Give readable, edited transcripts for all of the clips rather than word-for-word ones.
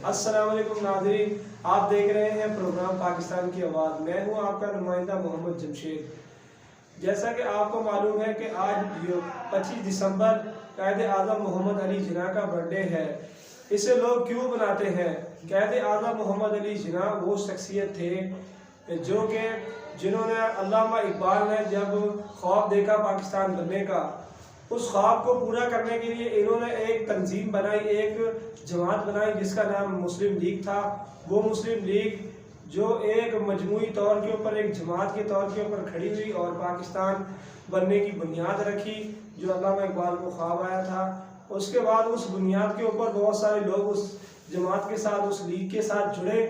अस्सलाम वालेकुम नाज़रीन, आप देख रहे हैं प्रोग्राम पाकिस्तान की आवाज़। मैं हूं आपका नुमाइंदा मोहम्मद जमशेद। जैसा कि आपको मालूम है कि आज 25 दिसंबर कायदे आज़म मोहम्मद अली जिन्ना का बर्थडे है। इसे लोग क्यों बनाते हैं? कायदे आज़म मोहम्मद अली जिन्ना वो शख्सियत थे जो कि जिन्होंने अल्लामा इकबाल ने जब ख्वाब देखा पाकिस्तान बनने का, उस ख्वाब को पूरा करने के लिए इन्होंने एक तंजीम बनाई, एक जमात बनाई जिसका नाम मुस्लिम लीग था। वो मुस्लिम लीग जो एक मजमूई तौर के ऊपर एक जमात के तौर के ऊपर खड़ी हुई और पाकिस्तान बनने की बुनियाद रखी, जो अल्लामा इकबाल को ख्वाब आया था। उसके बाद उस बुनियाद के ऊपर बहुत सारे लोग उस जमात के साथ, उस लीग के साथ जुड़े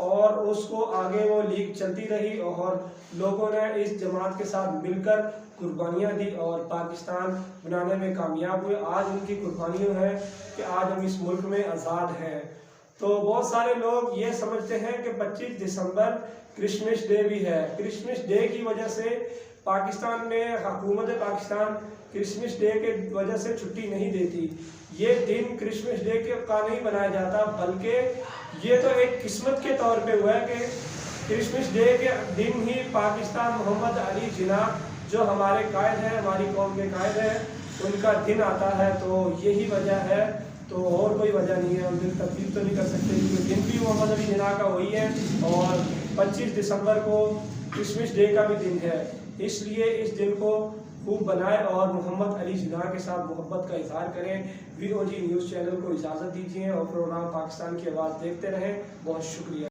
और उसको आगे वो लीग चलती रही और लोगों ने इस जमात के साथ मिलकर कुर्बानियाँ दी और पाकिस्तान बनाने में कामयाब हुए। आज उनकी कुर्बानियों है कि आज हम इस मुल्क में आज़ाद हैं। तो बहुत सारे लोग ये समझते हैं कि 25 दिसंबर क्रिसमस डे भी है। क्रिसमस डे की वजह से पाकिस्तान में हुकूमत पाकिस्तान क्रिसमस डे के वजह से छुट्टी नहीं देती। ये दिन क्रिसमस डे का नहीं बनाया जाता, बल्कि ये तो एक किस्मत के तौर पे हुआ है कि क्रिसमस डे के दिन ही पाकिस्तान मोहम्मद अली जिन्ना जो हमारे कायद हैं, हमारी कौम के कायद हैं, उनका दिन आता है। तो यही वजह है, तो और कोई वजह नहीं है। हम दिन तब्दील तो नहीं कर सकते क्योंकि दिन भी मोहम्मद अली जिन्ना का वही है और 25 दिसंबर को क्रिसमस डे का भी दिन है। इसलिए इस दिन को खूब बनाएं और मोहम्मद अली जिन्ना के साथ मोहब्बत का इजहार करें। VOG न्यूज़ चैनल को इजाज़त दीजिए और प्रोग्राम पाकिस्तान की आवाज़ देखते रहें। बहुत शुक्रिया।